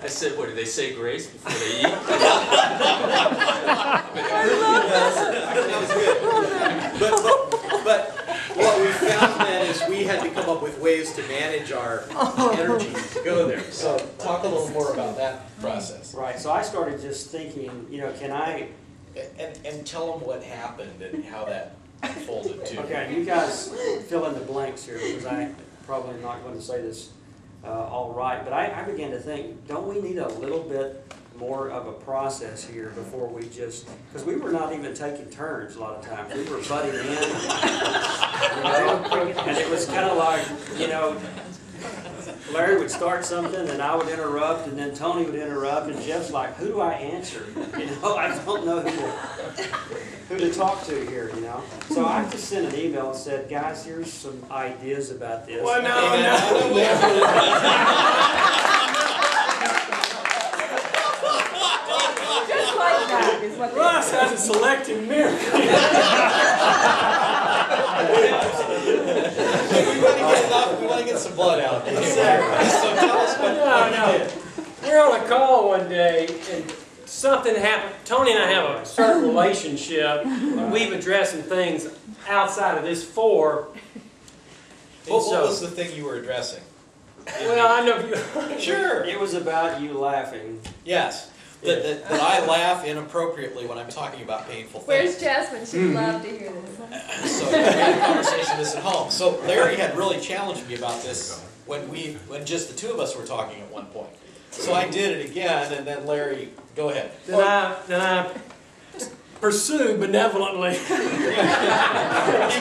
I said, what, do they say grace before they eat? But what we found then is we had to come up with ways to manage our energy to go there. So talk a little more about that process. Right, so I started just thinking, can I... And tell them what happened and how that unfolded too. Okay, you guys fill in the blanks here, because I'm probably not going to say this all right, but I began to think, don't we need a little bit more of a process here before we just, because we were not even taking turns a lot of times. We were butting in, and it was kind of like, Larry would start something, and I would interrupt, and then Tony would interrupt, and Jeff's like, who do I answer? I don't know who to talk to here, So I just sent an email and said, guys, here's some ideas about this. Well, no. Just like that is what Ross has a selective memory. We want to get some blood out. So tell us what you did. We're on a call one day, and something happened. Tony and I have a certain relationship. We've addressed some things outside of this four. What was the thing you were addressing? Well, I know you. Sure. It was about you laughing. Yes. That I laugh inappropriately when I'm talking about painful things. Where's Jasmine? She'd love to hear this. So we had a conversation this at home. So Larry had really challenged me about this when just the two of us were talking at one point. So I did it again, and then Larry, go ahead. Then I pursued benevolently. He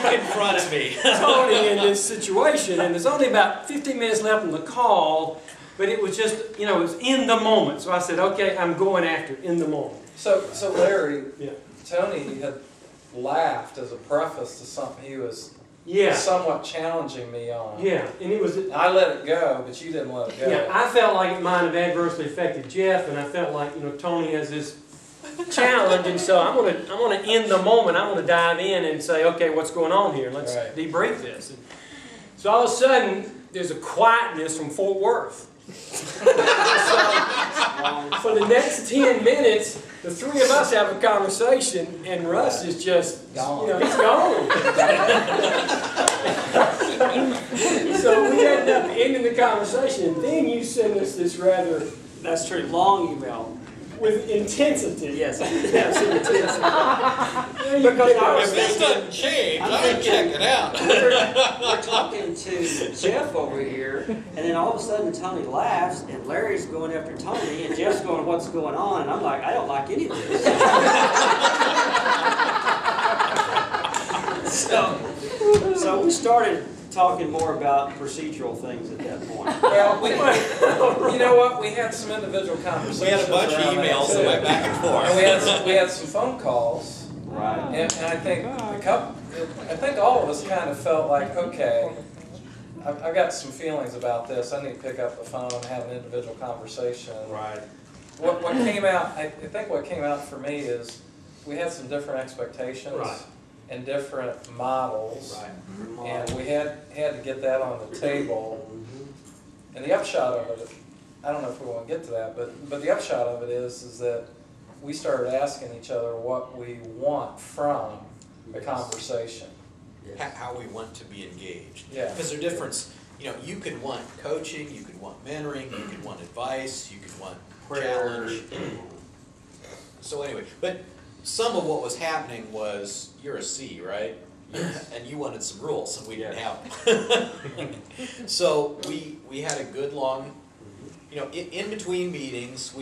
confronted me. Tony in this situation, and there's only about 15 minutes left on the call. But it was just, it was in the moment. So I said, okay, I'm going after it in the moment. So Larry, Tony had laughed as a preface to something he was somewhat challenging me on. Yeah, and it was... I let it go, but you didn't let it go. Yeah, I felt like it might have adversely affected Jeff, and I felt like, Tony has this challenge, and so I'm going to in the moment, I'm going to dive in and say, okay, what's going on here? Let's debrief this. And so all of a sudden, there's a quietness from Fort Worth. So, for the next 10 minutes, the three of us have a conversation, and Russ is just gone. He's gone. So we ended up ending the conversation, and then you send us this rather, that's true, long email. with intensity. Yes, intensity. Because if this doesn't change, I'm going to check it out. We're talking to Jeff over here, and then all of a sudden Tony laughs, and Larry's going after Tony, and Jeff's going, what's going on? And I'm like, I don't like any of this. So we started talking more about procedural things at that point. Well, you know what? We had some individual conversations. We had a bunch of emails that went back and forth. And we had some phone calls. Right. And I think I think all of us kind of felt like, okay, I've got some feelings about this. I need to pick up the phone and have an individual conversation. Right. What came out? I think what came out for me is we had some different expectations. Right. And different models, Right. and we had to get that on the table. And the upshot of it, I don't know if we want to get to that, but the upshot of it is that we started asking each other what we want from the conversation. Yes. How we want to be engaged. Yeah. Because there's a difference. You could want coaching, you could want mentoring, you could want advice, you could want challenge. So anyway, but some of what was happening was, you're a C, right? And you wanted some rules, and we didn't have them. So we had a good long, in between meetings,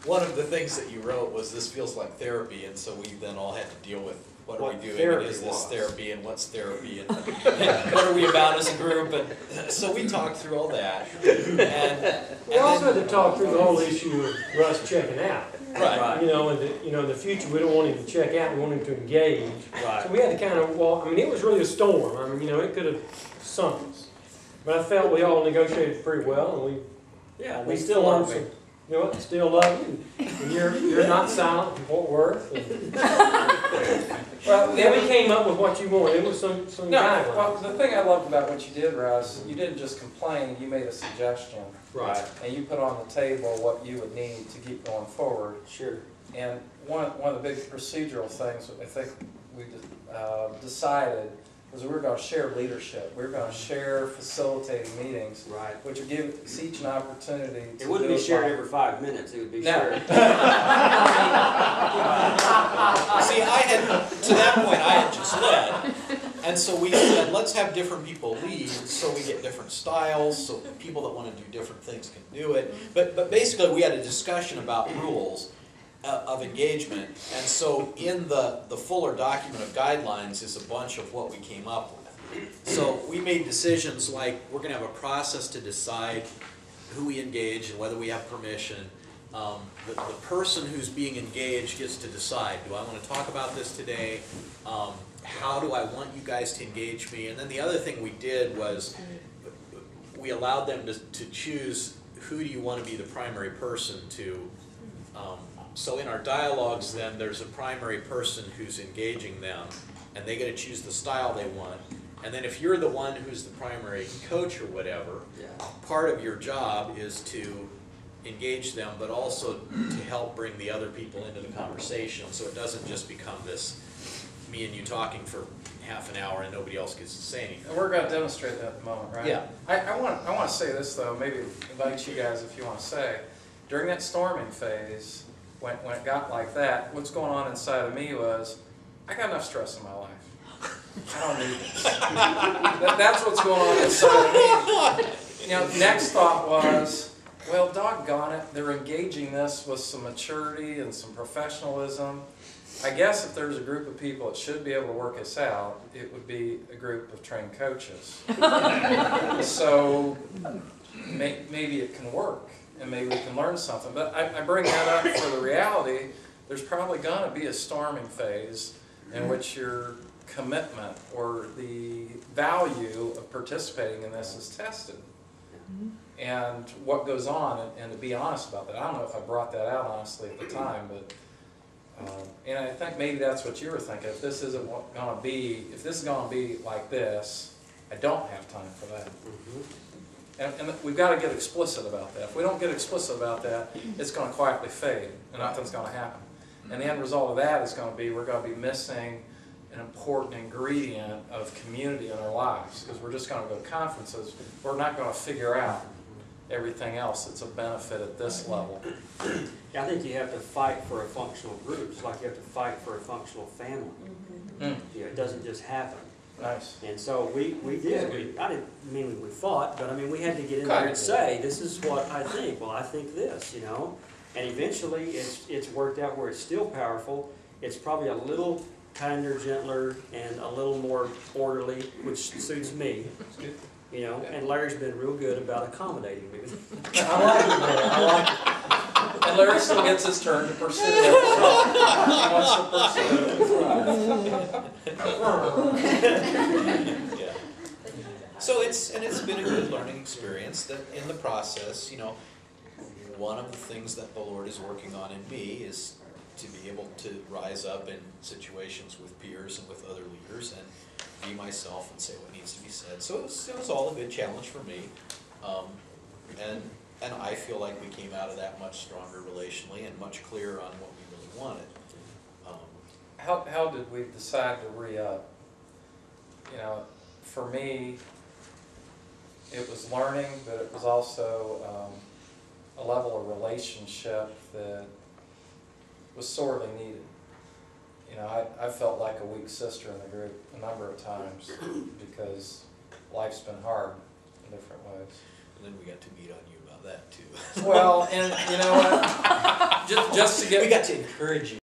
one of the things that you wrote was, this feels like therapy, and so we then all had to deal with, what are we doing, and is this therapy, and what's therapy, and what are we about as a group, and so we talked through all that. We also had to talk through the whole issue of Russ checking out. Right. In the future, we don't want him to check out, we want him to engage. Right. So we had to kind of walk, it was really a storm. It could have sunk us. But I felt we all negotiated pretty well, and we still formed are. You know what? Still love you, and you're not silent in Fort Worth. And Well, then we came up with what you wanted. It was some no, guidelines. well, the thing I loved about what you did, Russ, you didn't just complain, you made a suggestion. Right. And you put on the table what you would need to keep going forward. Sure. And one of the big procedural things I think we decided was we were going to share leadership. We were going to share facilitating meetings, Right. which would give us each an opportunity to It wouldn't do be shared by- every 5 minutes, it would be No. shared. See, to that point, I had just led. And so we said, let's have different people lead, so we get different styles, so people that want to do different things can do it. But basically, we had a discussion about rules of engagement. And so in the fuller document of guidelines is a bunch of what we came up with. So we made decisions like, we're going to have a process to decide who we engage and whether we have permission. The person who's being engaged gets to decide, do I want to talk about this today? How do I want you guys to engage me? And then the other thing we did was we allowed them to choose, who do you want to be the primary person to. So in our dialogues then, there's a primary person who's engaging them, and they get to choose the style they want. And then if you're the one who's the primary coach or whatever, Yeah. part of your job is to engage them, but also to help bring the other people into the conversation, so it doesn't just become this me and you talking for half an hour and nobody else gets to say anything. And we're going to demonstrate that at the moment, right? Yeah. I want to say this, though, maybe invite you guys if you want to say. During that storming phase, when it got like that, what's going on inside of me was, I got enough stress in my life. I don't need this. That's what's going on inside of me. You know, next thought was, well, doggone it, they're engaging this with some maturity and some professionalism. I guess if there's a group of people that should be able to work this out, it would be a group of trained coaches. So maybe it can work, and maybe we can learn something. But I bring that up for the reality. There's probably going to be a storming phase in which your commitment or the value of participating in this is tested. And what goes on, and to be honest about that, I don't know if I brought that out honestly at the time, but and I think maybe that's what you were thinking. If this isn't going to be, if this is going to be like this, I don't have time for that. And we've got to get explicit about that. If we don't get explicit about that, it's going to quietly fade, and nothing's going to happen. And the end result of that is going to be, we're going to be missing an important ingredient of community in our lives, because we're just going to go to conferences. We're not going to figure out everything else that's a benefit at this level. I think you have to fight for a functional group, just like you have to fight for a functional family. You know, it doesn't just happen. Nice. And so we did. I didn't mean we fought, but I mean we had to get in there and say, this is what I think. Well, I think this, you know. And eventually it's worked out where it's still powerful. It's probably a little kinder, gentler, and a little more orderly, which suits me. You know, and Larry's been real good about accommodating me. I like it, man. I like it. And Larry still gets his turn to pursue it. He wants to pursue it. Yeah. So it's been a good learning experience that in the process, you know, one of the things that the Lord is working on in me is to be able to rise up in situations with peers and with other leaders and be myself and say what needs to be said. So it was all a good challenge for me. And I feel like we came out of that much stronger relationally and much clearer on what we really wanted. How did we decide to re-up? You know, for me, it was learning, but it was also a level of relationship that was sorely needed. You know, I felt like a weak sister in the group a number of times because life's been hard in different ways. And then we got to meet on you about that too. Well, and you know what? Just to get... We got to encourage you.